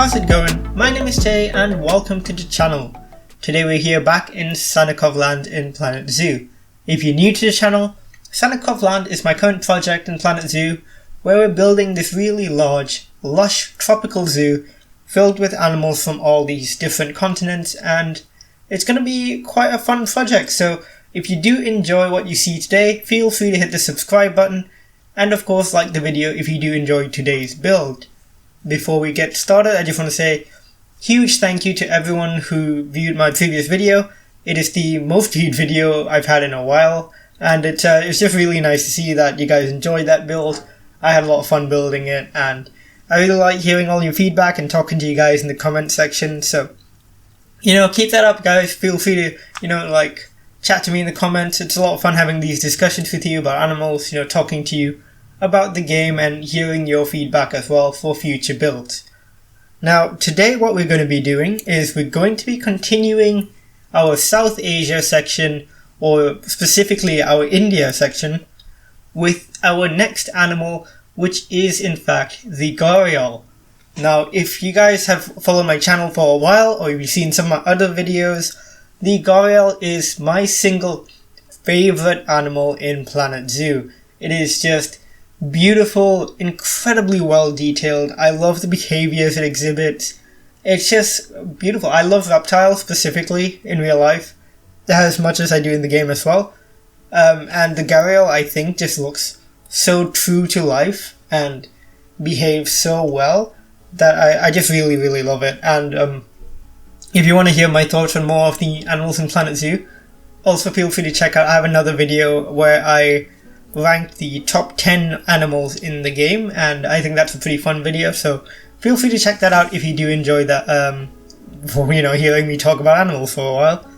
how's it going? My name is Tay and welcome to the channel. Today we're here back in Sannikovland in planetzoo. If you're new to the channel, Sannikovland is my current project in planetzoo where we're building this really large, lush tropical zoo filled with animals from all these different continents, and it's going to be quite a fun project. So if you do enjoy what you see today, feel free to hit the subscribe button and of course like the video if you do enjoy today's build. Before we get started, I just want to say huge thank you to everyone who viewed my previous video. It is the most viewed video I've had in a while, and it's just really nice to see that you guys enjoyed that build. I had a lot of fun building it, and I really like hearing all your feedback and talking to you guys in the comment section. So, keep that up, guys. Feel free to, chat to me in the comments. It's a lot of fun having these discussions with you about animals, talking to you about the game and hearing your feedback as well for future builds. Now, today what we're going to be doing is we're going to be continuing our South Asia section, or specifically our India section, with our next animal, which is in fact the Gharial. Now, if you guys have followed my channel for a while, or you've seen some of my other videos, the Gharial is my single favorite animal in planetzoo. It is just beautiful, incredibly well detailed. I love the behaviors it exhibits. It's just beautiful. I love reptiles specifically in real life, as much as I do in the game as well. And the Gharial, I think, just looks so true to life and behaves so well that I just really, really love it. And if you want to hear my thoughts on more of the animals in planetzoo, also feel free to check out, I have another video where I ranked the top 10 animals in the game, and I think that's a pretty fun video, so feel free to check that out if you do enjoy that, hearing me talk about animals for a while,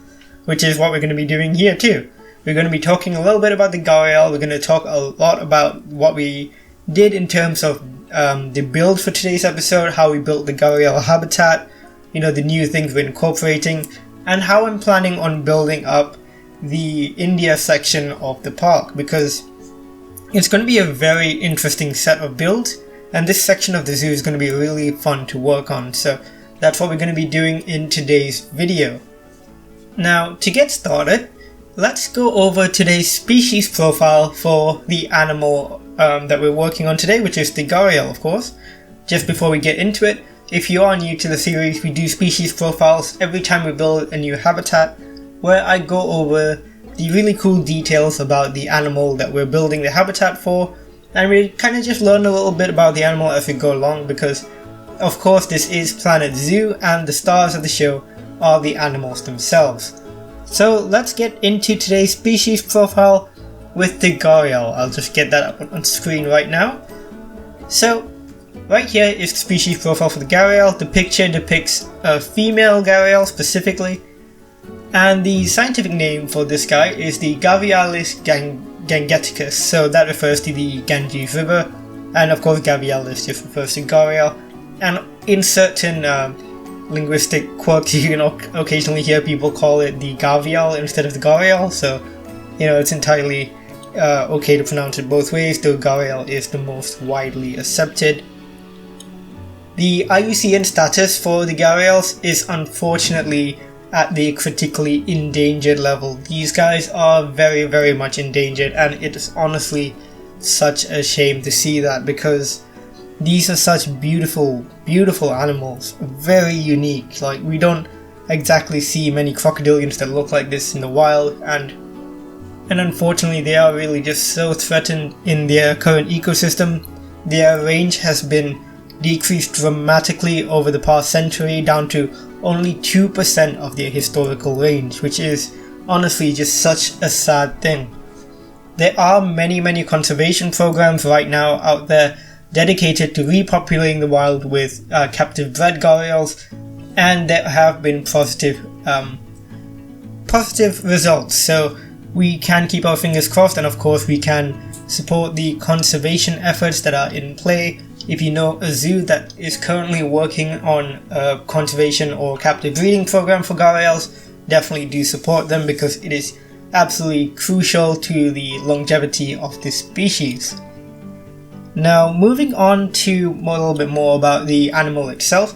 which is what we're going to be doing here too. We're going to be talking a little bit about the Gharial. We're going to talk a lot about what we did in terms of the build for today's episode, how we built the Gharial habitat, the new things we're incorporating, and how I'm planning on building up the India section of the park, because it's going to be a very interesting set of builds, and this section of the zoo is going to be really fun to work on, so that's what we're going to be doing in today's video. Now, to get started, let's go over today's species profile for the animal that we're working on today, which is the Gharial, of course. Just before we get into it, if you are new to the series, we do species profiles every time we build a new habitat, where I go over the really cool details about the animal that we're building the habitat for, and we kind of just learn a little bit about the animal as we go along, because of course this is planetzoo and the stars of the show are the animals themselves. So let's get into today's species profile with the Gharial. I'll just get that up on screen right now. So right here is the species profile for the Gharial. The picture depicts a female Gharial specifically, and the scientific name for this guy is the Gharialis gangeticus, so that refers to the Ganges River, and of course Gharialis just refers to Gharial. And in certain linguistic quirks, you can occasionally hear people call it the Gharial instead of the Gharial, so it's entirely okay to pronounce it both ways, though Gharial is the most widely accepted. The IUCN status for the Gharials is unfortunately at the critically endangered level. These guys are very, very much endangered, and it is honestly such a shame to see that, because these are such beautiful, beautiful animals, very unique. Like, we don't exactly see many crocodilians that look like this in the wild, and unfortunately they are really just so threatened in their current ecosystem. Their range has been decreased dramatically over the past century, down to only 2% of their historical range, which is honestly just such a sad thing. There are many conservation programs right now out there dedicated to repopulating the wild with captive bred Gharials, and there have been positive results, so we can keep our fingers crossed, and of course we can support the conservation efforts that are in play. If you know a zoo that is currently working on a conservation or captive breeding program for Gharials, definitely do support them, because it is absolutely crucial to the longevity of this species. Now, moving on to a little bit more about the animal itself,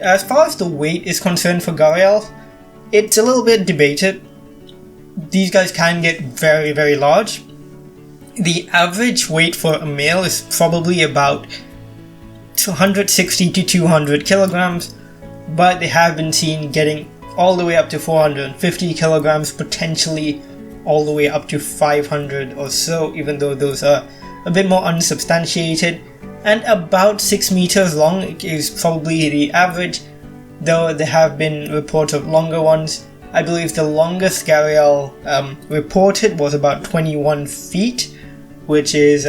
as far as the weight is concerned for gharials, it's a little bit debated. These guys can get very, very large. The average weight for a male is probably about 160 to 200 kilograms, but they have been seen getting all the way up to 450 kilograms, potentially all the way up to 500 or so, even though those are a bit more unsubstantiated. And about 6 meters long is probably the average, though there have been reports of longer ones. I believe the longest gharial reported was about 21 feet, which is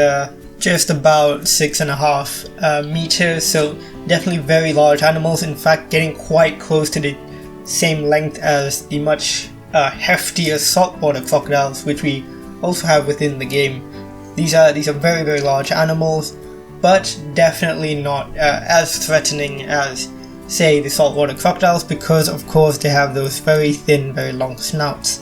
just about 6.5 meters, so definitely very large animals, in fact getting quite close to the same length as the much heftier saltwater crocodiles, which we also have within the game. These are very, very large animals, but definitely not as threatening as, say, the saltwater crocodiles, because of course they have those very thin, very long snouts.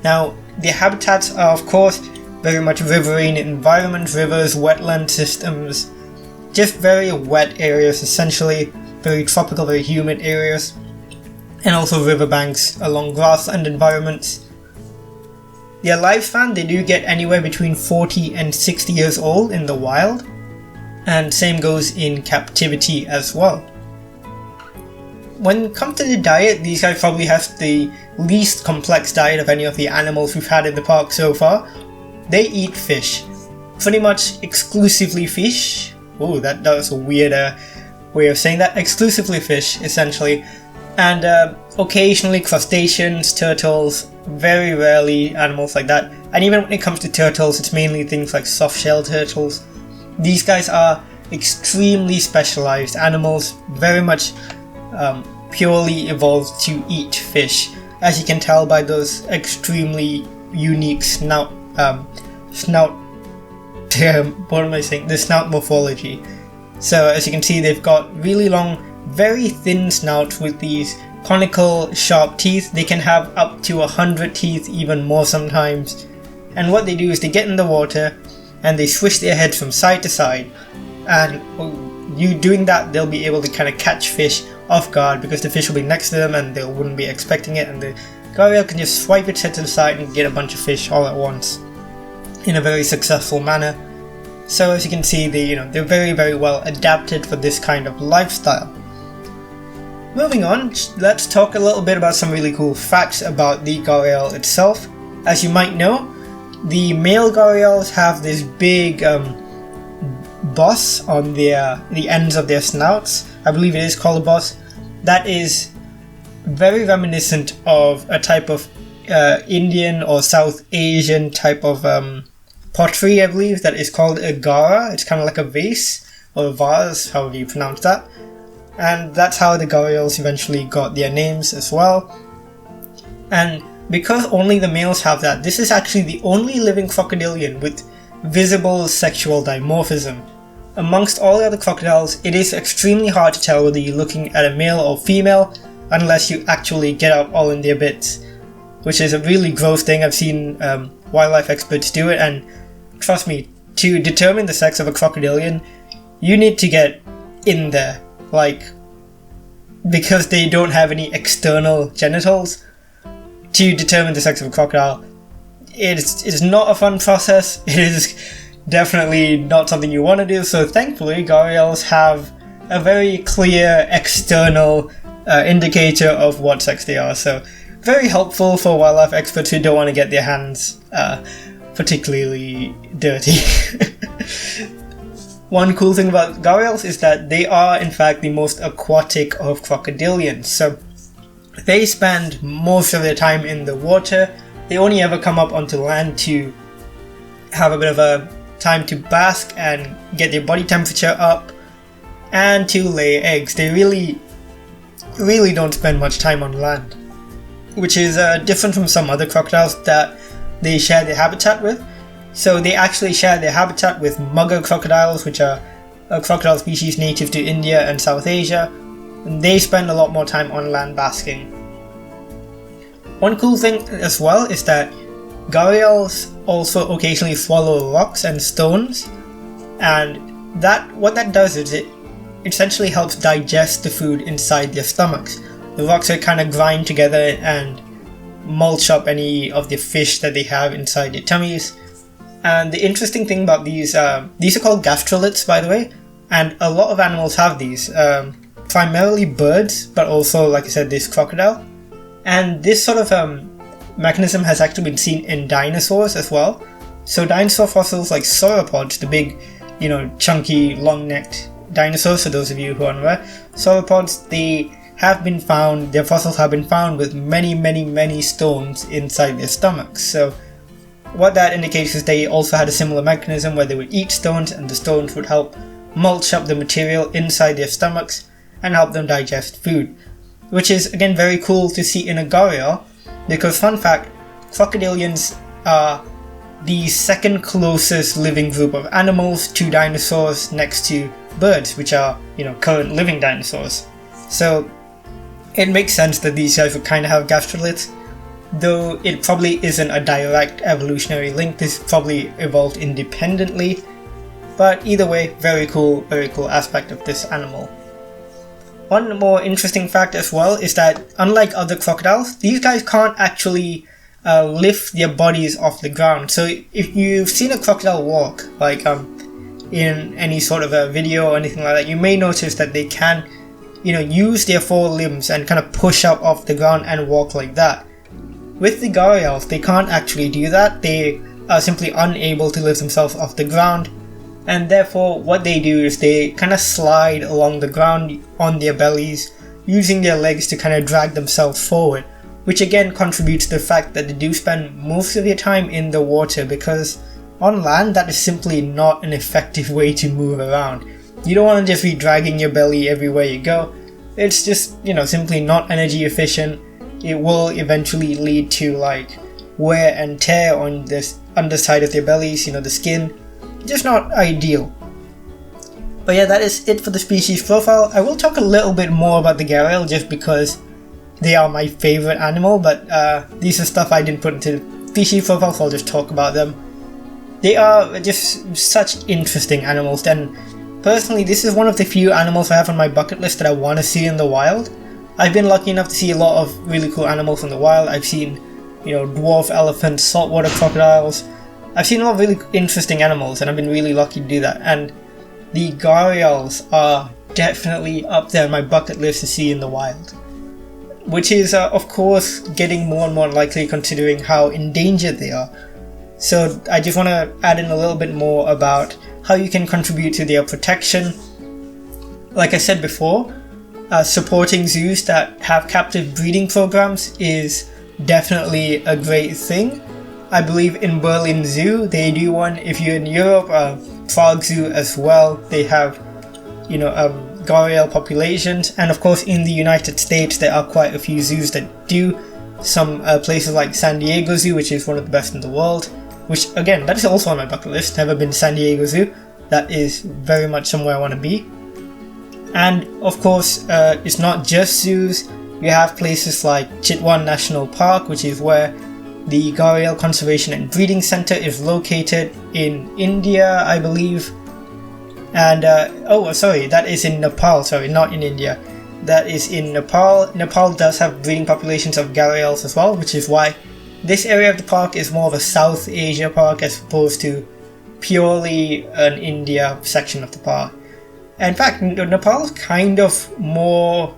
Now, their habitats are of course very much riverine environment, rivers, wetland systems, just very wet areas essentially, very tropical, very humid areas, and also riverbanks along grassland environments. Their lifespan, they do get anywhere between 40 and 60 years old in the wild, and same goes in captivity as well. When it comes to the diet, these guys probably have the least complex diet of any of the animals we've had in the park so far. They eat fish, pretty much exclusively fish. Oh, that was a weird way of saying that. Exclusively fish, essentially. And occasionally crustaceans, turtles, very rarely animals like that. And even when it comes to turtles, it's mainly things like soft-shell turtles. These guys are extremely specialized animals, very much purely evolved to eat fish, as you can tell by those extremely unique snout morphology. So as you can see, they've got really long, very thin snouts with these conical, sharp teeth. They can have up to 100 teeth, even more sometimes. And what they do is they get in the water and they swish their heads from side to side. And you doing that, they'll be able to kind of catch fish off guard, because the fish will be next to them and they wouldn't be expecting it, and the gharial can just swipe its head to the side and get a bunch of fish all at once in a very successful manner. So as you can see, they're very, very well adapted for this kind of lifestyle. Moving on, let's talk a little bit about some really cool facts about the gharial itself. As you might know, the male gharials have this big boss on the ends of their snouts. I believe it is called a boss. That is very reminiscent of a type of Indian or South Asian type of pottery, I believe, that is called a gara. It's kind of like a vase, or a vase, however you pronounce that. And that's how the gharials eventually got their names as well. And because only the males have that, this is actually the only living crocodilian with visible sexual dimorphism. Amongst all the other crocodiles, it is extremely hard to tell whether you're looking at a male or female unless you actually get up all in their bits, which is a really gross thing. I've seen wildlife experts do it, and trust me, to determine the sex of a crocodilian, you need to get in there, because they don't have any external genitals. To determine the sex of a crocodile, it is not a fun process. It is definitely not something you want to do, so thankfully gharials have a very clear external indicator of what sex they are, so very helpful for wildlife experts who don't want to get their hands particularly dirty. One cool thing about gharials is that they are in fact the most aquatic of crocodilians, so they spend most of their time in the water. They only ever come up onto land to have a bit of a time to bask and get their body temperature up and to lay eggs. They really don't spend much time on land, which is different from some other crocodiles that they share their habitat with. So they actually share their habitat with mugger crocodiles, which are a crocodile species native to India and South Asia, and they spend a lot more time on land basking. One cool thing as well is that gharials also occasionally swallow rocks and stones, and what that does is it essentially helps digest the food inside their stomachs. The rocks are kind of grind together and mulch up any of the fish that they have inside their tummies. And the interesting thing about these are called gastroliths, by the way, and a lot of animals have these, primarily birds, but also, like I said, this crocodile. And this sort of mechanism has actually been seen in dinosaurs as well. So dinosaur fossils like sauropods, the big, chunky, long-necked dinosaurs, for those of you who are unaware, sauropods, their fossils have been found with many stones inside their stomachs. So what that indicates is they also had a similar mechanism where they would eat stones, and the stones would help mulch up the material inside their stomachs and help them digest food. Which is, again, very cool to see in a gharial, because, fun fact, crocodilians are the second closest living group of animals to dinosaurs next to birds, which are, current living dinosaurs. So it makes sense that these guys would kind of have gastroliths, though it probably isn't a direct evolutionary link. This probably evolved independently, but either way, very cool aspect of this animal. One more interesting fact as well is that, unlike other crocodiles, these guys can't actually lift their bodies off the ground. So if you've seen a crocodile walk, like in any sort of a video or anything like that, you may notice that they can, use their four limbs and kind of push up off the ground and walk like that. With the gharials, they can't actually do that. They are simply unable to lift themselves off the ground, and therefore what they do is they kind of slide along the ground on their bellies, using their legs to kind of drag themselves forward, which again contributes to the fact that they do spend most of their time in the water, because on land that is simply not an effective way to move around. You don't want to just be dragging your belly everywhere you go. It's just, simply not energy efficient. It will eventually lead to wear and tear on this underside of their bellies, the skin. Just not ideal. But yeah, that is it for the species profile. I will talk a little bit more about the gharial just because they are my favorite animal, but these are stuff I didn't put into the species profile, so I'll just talk about them. They are just such interesting animals, and personally this is one of the few animals I have on my bucket list that I want to see in the wild. I've been lucky enough to see a lot of really cool animals in the wild. I've seen, dwarf elephants, saltwater crocodiles. I've seen a lot of really interesting animals, and I've been really lucky to do that. And the gharials are definitely up there on my bucket list to see in the wild, which is, of course, getting more and more likely considering how endangered they are. So I just want to add in a little bit more about how you can contribute to their protection. Like I said before, supporting zoos that have captive breeding programs is definitely a great thing. I believe in Berlin Zoo they do one. If you're in Europe, Prague Zoo as well, they have gharial populations, and of course in the United States there are quite a few zoos that do. Some places like San Diego Zoo, which is one of the best in the world, which again, that is also on my bucket list. Never been to San Diego Zoo. That is very much somewhere I want to be. And of course, it's not just zoos. You have places like Chitwan National Park, which is where the Gharial Conservation and Breeding Center is located in India, I believe. And, that is in Nepal, not in India. That is in Nepal. Nepal does have breeding populations of gharials as well, which is why this area of the park is more of a South Asia park as opposed to purely an India section of the park. In fact, Nepal is kind of more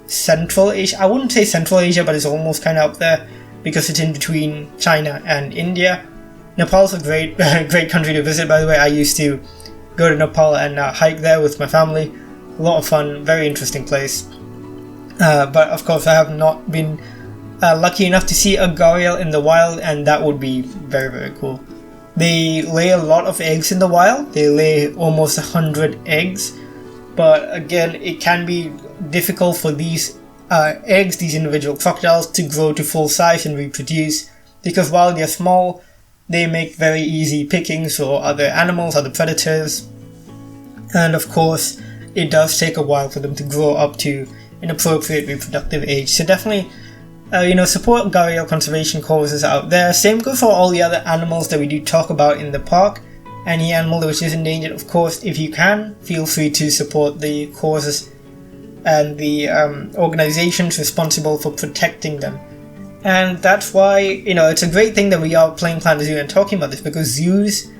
Central Asia. I wouldn't say Central Asia, but it's almost kind of up there because it's in between China and India. Nepal is a great country to visit, by the way. I used to go to Nepal and hike there with my family. A lot of fun, very interesting place. But of course I have not been lucky enough to see a gharial in the wild, and that would be very, very cool. They lay a lot of eggs in the wild. They lay almost 100 eggs. But again, it can be difficult for these eggs, these individual crocodiles, to grow to full size and reproduce, because while they're small, they make very easy pickings for other animals, other predators. And of course, it does take a while for them to grow up to an appropriate reproductive age. So definitely, support gharial conservation causes out there. Same goes for all the other animals that we do talk about in the park. any animal which is endangered. Of course, if you can, feel free to support the causes and the organizations responsible for protecting them. And that's why, it's a great thing that we are playing Planet Zoo and talking about this, because zoos,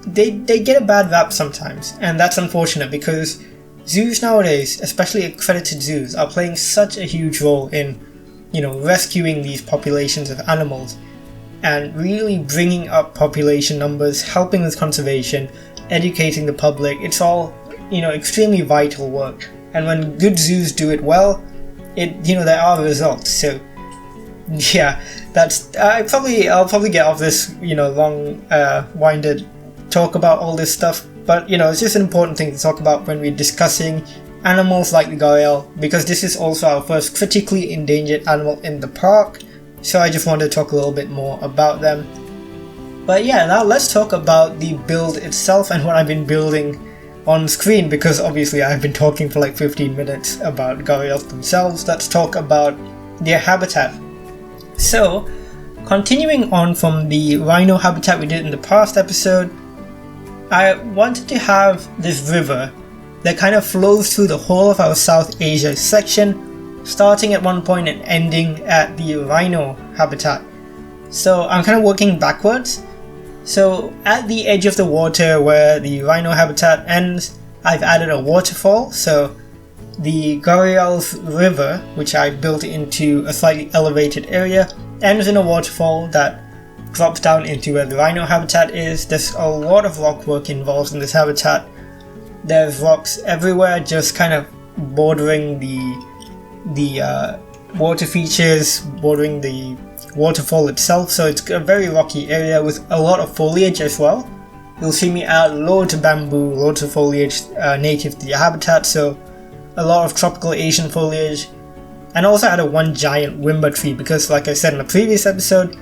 they get a bad rap sometimes, and that's unfortunate because zoos nowadays, especially accredited zoos, are playing such a huge role in, rescuing these populations of animals and really bringing up population numbers, helping with conservation, educating the public. It's all, extremely vital work. And when good zoos do it well, there are results. So, yeah, I'll probably get off this, long, winded talk about all this stuff. But, it's just an important thing to talk about when we're discussing animals like the gharial, because this is also our first critically endangered animal in the park. So I just wanted to talk a little bit more about them. But yeah, now let's talk about the build itself and what I've been building on screen, because obviously I've been talking for like 15 minutes about gharials themselves. Let's talk about their habitat. So, continuing on from the rhino habitat we did in the past episode, I wanted to have this river that kind of flows through the whole of our South Asia section, starting at one point and ending at the rhino habitat. So I'm kind of working backwards. So at the edge of the water where the rhino habitat ends, I've added a waterfall. So the Gharial's river, which I built into a slightly elevated area, ends in a waterfall that drops down into where the rhino habitat is. There's a lot of rock work involved in this habitat. There's rocks everywhere, just kind of bordering the water features, bordering the waterfall itself. So it's a very rocky area with a lot of foliage as well. You'll see me add loads of bamboo, loads of foliage native to the habitat, so a lot of tropical Asian foliage. And also added one giant wimba tree because, like I said in the previous episode,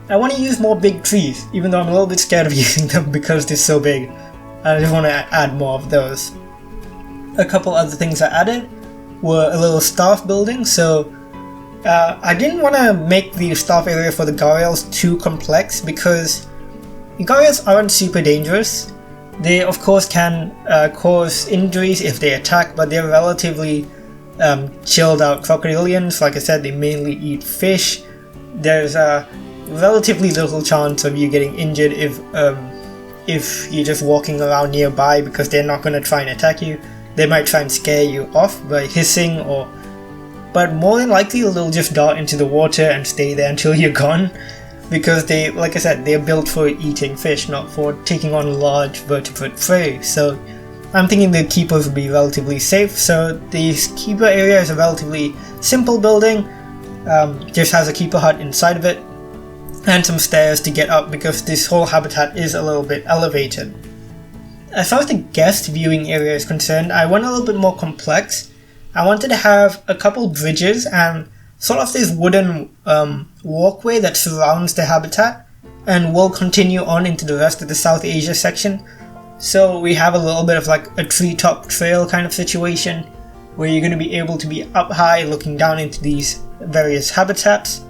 I want to use more big trees, even though I'm a little bit scared of using them because they're so big. I just want to add more of those. A couple other things I added were a little staff building. So I didn't want to make the staff area for the gharials too complex because the gharials aren't super dangerous. They of course can cause injuries if they attack, but they're relatively chilled out crocodilians. Like I said, they mainly eat fish. There's a relatively little chance of you getting injured if you're just walking around nearby, because they're not going to try and attack you. They might try and scare you off by hissing, but more than likely they'll just dart into the water and stay there until you're gone, because they, like I said, they're built for eating fish, not for taking on large vertebrate prey. So I'm thinking the keepers will be relatively safe. So the keeper area is a relatively simple building, just has a keeper hut inside of it and some stairs to get up because this whole habitat is a little bit elevated. As far as the guest viewing area is concerned, I went a little bit more complex. I wanted to have a couple bridges and sort of this wooden walkway that surrounds the habitat and will continue on into the rest of the South Asia section. So we have a little bit of like a treetop trail kind of situation where you're going to be able to be up high looking down into these various habitats.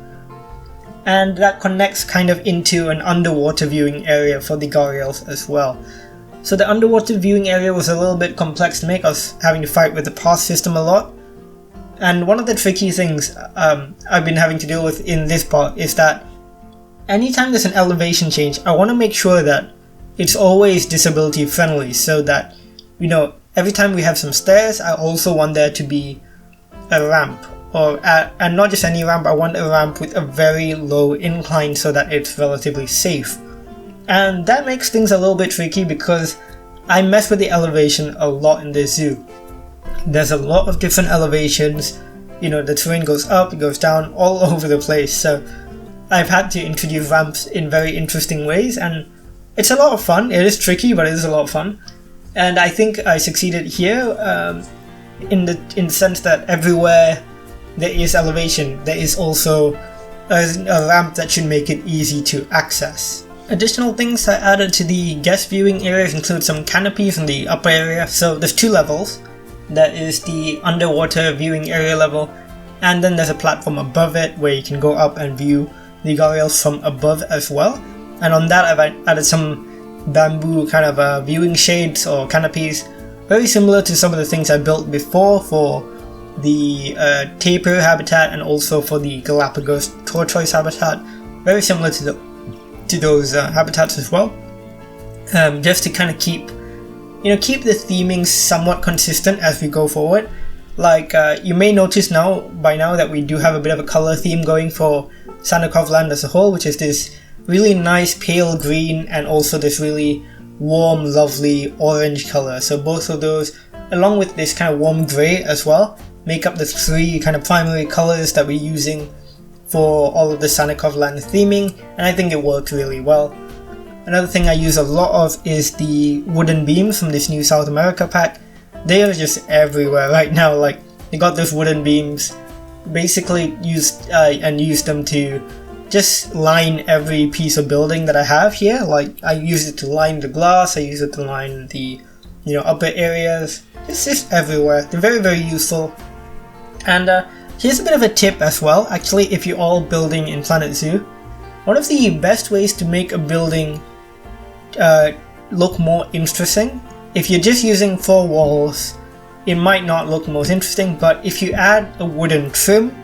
And that connects kind of into an underwater viewing area for the gharials as well. So the underwater viewing area was a little bit complex to make. I was having to fight with the path system a lot. And one of the tricky things I've been having to deal with in this part is that anytime there's an elevation change, I want to make sure that it's always disability friendly, so that, every time we have some stairs, I also want there to be a ramp. And not just any ramp, I want a ramp with a very low incline so that it's relatively safe. And that makes things a little bit tricky because I mess with the elevation a lot in this zoo. There's a lot of different elevations, the terrain goes up, it goes down, all over the place. So I've had to introduce ramps in very interesting ways, and it's a lot of fun. It is tricky, but it is a lot of fun. And I think I succeeded here in the sense that everywhere there is elevation, there is also a ramp that should make it easy to access. Additional things I added to the guest viewing areas include some canopies in the upper area. So there's two levels. There is the underwater viewing area level, and then there's a platform above it where you can go up and view the gharials from above as well. And on that I've added some bamboo kind of viewing shades or canopies, very similar to some of the things I built before for the tapir habitat and also for the Galapagos tortoise habitat. Very similar to those habitats as well. Just to kind of keep the theming somewhat consistent as we go forward. Like you may notice by now that we do have a bit of a color theme going for Sannikovland as a whole, which is this really nice pale green and also this really warm, lovely orange color. So both of those, along with this kind of warm grey as well, make up the three kind of primary colors that we're using for all of the Sannikovland theming, and I think it worked really well. Another thing I use a lot of is the wooden beams from this new South America pack. They are just everywhere right now. Like, they got those wooden beams, basically used them to just line every piece of building that I have here. Like, I use it to line the glass, I use it to line the upper areas. It's just everywhere. They're very, very useful. And here's a bit of a tip as well. Actually, if you're all building in planetzoo, one of the best ways to make a building look more interesting, if you're just using 4 walls, it might not look most interesting, but if you add a wooden trim,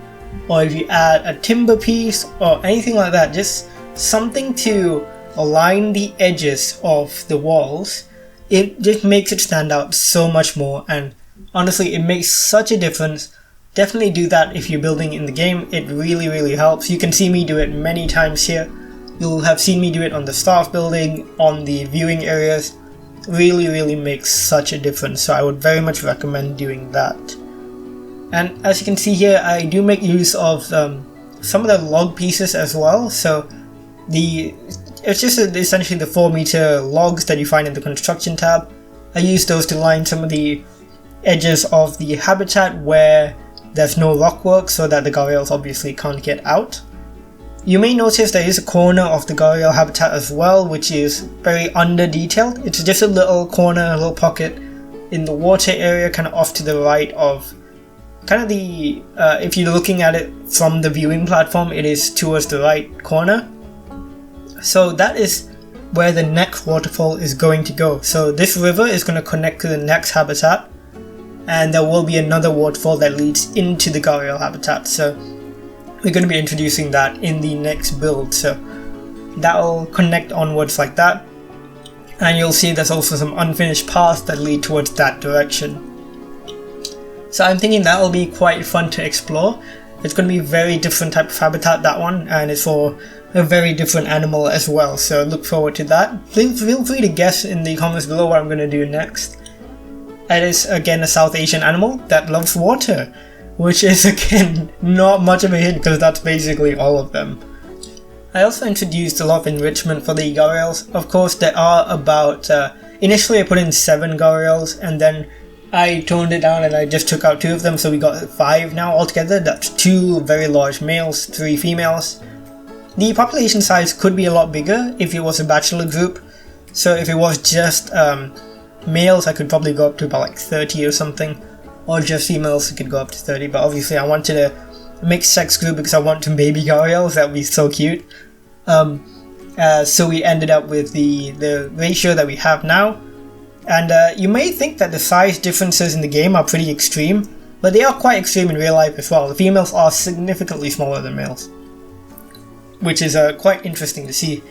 or if you add a timber piece, or anything like that, just something to align the edges of the walls, it just makes it stand out so much more, and honestly, it makes such a difference. Definitely do that if you're building in the game. It really, really helps. You can see me do it many times here. You'll have seen me do it on the staff building, on the viewing areas. Really, really makes such a difference. So I would very much recommend doing that. And as you can see here, I do make use of some of the log pieces as well. So it's just essentially the 4-meter logs that you find in the construction tab. I use those to line some of the edges of the habitat where there's no rockwork, so that the gharials obviously can't get out. You may notice there is a corner of the gharial habitat as well, which is very under detailed. It's just a little corner, a little pocket in the water area, kind of off to the right of kind of the, if you're looking at it from the viewing platform, it is towards the right corner. So that is where the next waterfall is going to go. So this river is going to connect to the next habitat, and there will be another waterfall that leads into the gharial habitat. So we're going to be introducing that in the next build. So that will connect onwards like that. And you'll see there's also some unfinished paths that lead towards that direction. So I'm thinking that will be quite fun to explore. It's going to be a very different type of habitat, that one, and it's for a very different animal as well. So look forward to that. Feel free to guess in the comments below what I'm going to do next. It is again a South Asian animal that loves water, which is again not much of a hint because that's basically all of them. I also introduced a lot of enrichment for the gharials. Of course, there are about, initially I put in 7 gharials and then I toned it down and I just took out 2 of them, so we got 5 now altogether. That's 2 very large males, 3 females. The population size could be a lot bigger if it was a bachelor group. So if it was just males, I could probably go up to about like 30 or something, or just females, I could go up to 30, but obviously I wanted a mixed sex group because I want 2 baby gharials. That would be so cute. So we ended up with the ratio that we have now, and you may think that the size differences in the game are pretty extreme, but they are quite extreme in real life as well. The females are significantly smaller than males, which is quite interesting to see,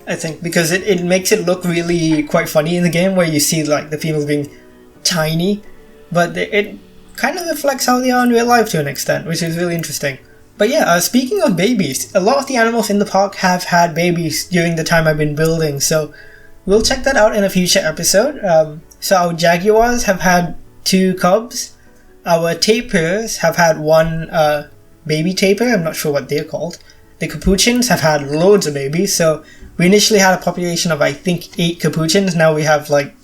I think, because it makes it look really quite funny in the game where you see like the females being tiny, but it kind of reflects how they are in real life to an extent, which is really interesting. But yeah, speaking of babies, a lot of the animals in the park have had babies during the time I've been building, so we'll check that out in a future episode. So our jaguars have had 2 cubs, our tapirs have had 1 baby tapir, I'm not sure what they're called. The capuchins have had loads of babies, so we initially had a population of I think 8 capuchins, now we have like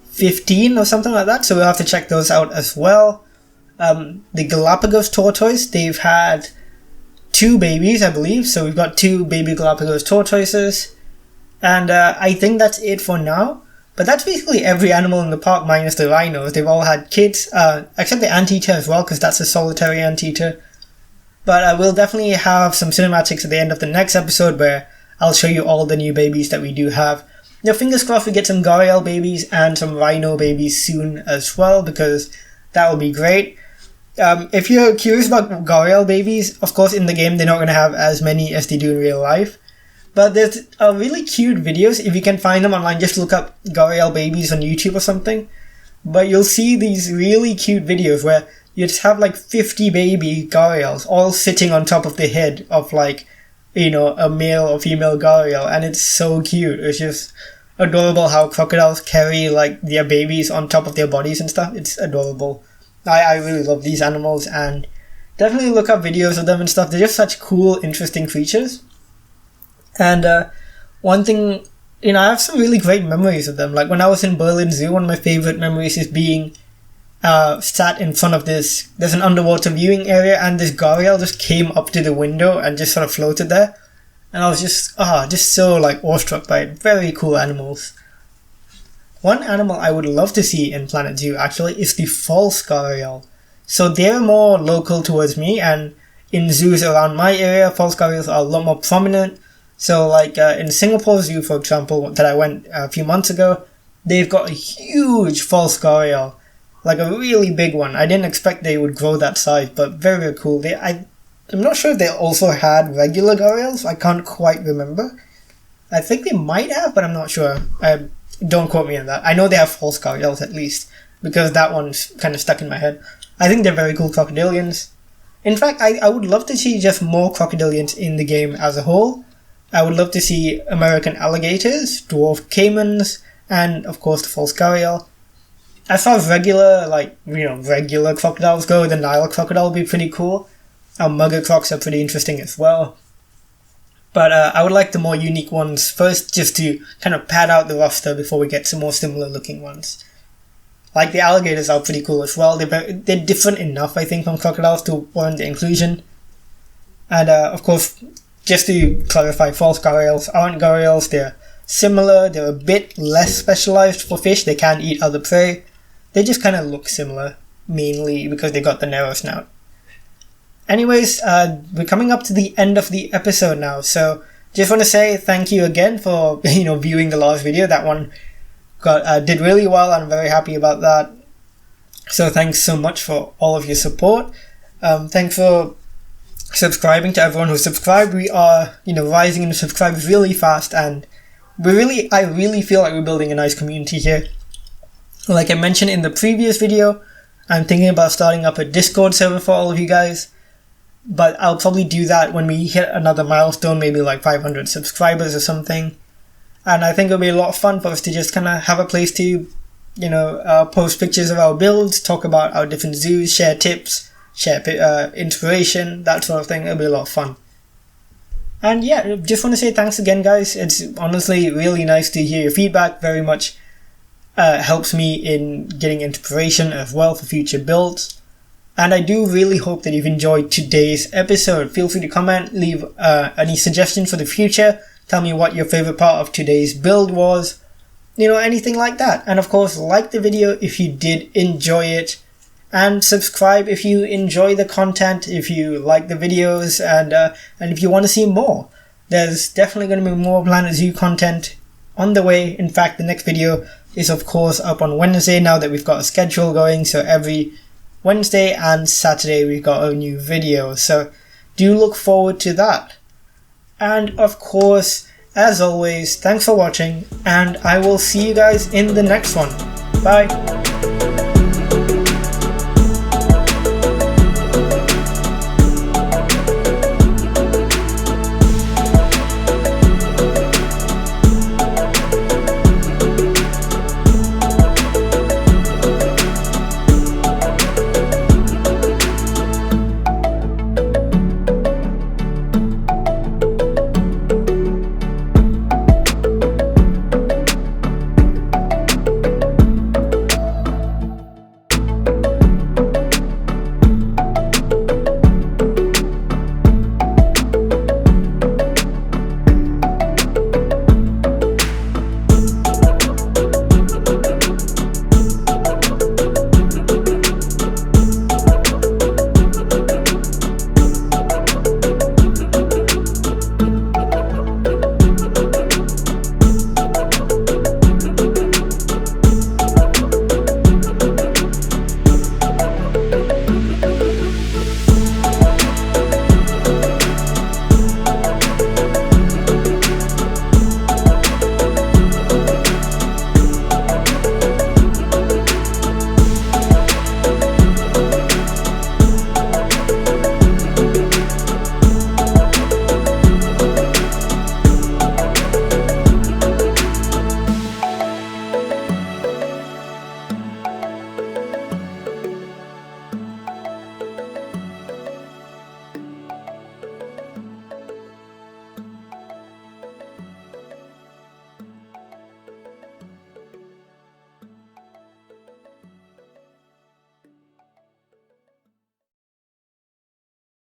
15 or something like that, so we'll have to check those out as well. The Galapagos tortoise, they've had 2 babies, I believe, so we've got 2 baby Galapagos tortoises, and I think that's it for now. But that's basically every animal in the park minus the rhinos. They've all had kids, except the anteater as well, because that's a solitary anteater. But I will definitely have some cinematics at the end of the next episode where I'll show you all the new babies that we do have. fingers crossed we get some Gharial babies and some rhino babies soon as well, because that will be great. If you're curious about Gharial babies, of course in the game they're not going to have as many as they do in real life. But there's really cute videos. If you can find them online, just look up Gharial babies on YouTube or something. But you'll see these really cute videos where you just have like 50 baby Gharials all sitting on top of the head of like, you know, a male or female Gharial, and it's so cute. It's just adorable how crocodiles carry like their babies on top of their bodies and stuff. It's adorable. I really love these animals, and definitely look up videos of them and stuff. They're just such cool, interesting creatures. And one thing, you know, I have some really great memories of them. Like when I was in Berlin Zoo, one of my favorite memories is being sat in front of there's an underwater viewing area, and this Gharial just came up to the window and just sort of floated there. And I was just so like awestruck by it. Very cool animals. One animal I would love to see in Planet Zoo actually is the false Gharial. So they're more local towards me, and in zoos around my area, false Gharials are a lot more prominent. So like in Singapore Zoo, for example, that I went a few months ago, they've got a huge false Gharial. Like a really big one. I didn't expect they would grow that size, but very, very cool. I'm not sure if they also had regular Gharials. I can't quite remember. I think they might have, but I'm not sure. Don't quote me on that. I know they have false Gharials at least, because that one's kind of stuck in my head. I think they're very cool crocodilians. In fact, I would love to see just more crocodilians in the game as a whole. I would love to see American alligators, dwarf caimans, and of course the false Gharial. As far as regular crocodiles go, the Nile crocodile would be pretty cool. Our mugger crocs are pretty interesting as well. But I would like the more unique ones first, just to kind of pad out the roster before we get some more similar looking ones. Like the alligators are pretty cool as well. They're different enough, I think, from crocodiles to warrant the inclusion. And of course, just to clarify, false Gharials aren't Gharials. They're similar. They're a bit less specialized for fish. They can eat other prey. They just kind of look similar, mainly because they got the narrow snout. Anyways, we're coming up to the end of the episode now, so just want to say thank you again for viewing the last video. That one did really well, and I'm very happy about that. So thanks so much for all of your support. Thanks for subscribing to everyone who subscribed. We are rising in the subscribers really fast, and I really feel like we're building a nice community here. Like I mentioned in the previous video, I'm thinking about starting up a Discord server for all of you guys. But I'll probably do that when we hit another milestone, maybe like 500 subscribers or something. And I think it'll be a lot of fun for us to just kind of have a place to, post pictures of our builds, talk about our different zoos, share tips, share inspiration, that sort of thing. It'll be a lot of fun. And yeah, just want to say thanks again, guys. It's honestly really nice to hear your feedback. Very much helps me in getting inspiration as well for future builds. And I do really hope that you've enjoyed today's episode. Feel free to comment, leave any suggestions for the future. Tell me what your favorite part of today's build was. Anything like that. And of course, like the video if you did enjoy it. And subscribe if you enjoy the content, if you like the videos, and if you want to see more. There's definitely going to be more Planet Zoo content on the way. In fact, the next video is of course up on Wednesday now that we've got a schedule going. So every Wednesday and Saturday we got a new video, so do look forward to that. And of course, as always, thanks for watching, and I will see you guys in the next one. Bye!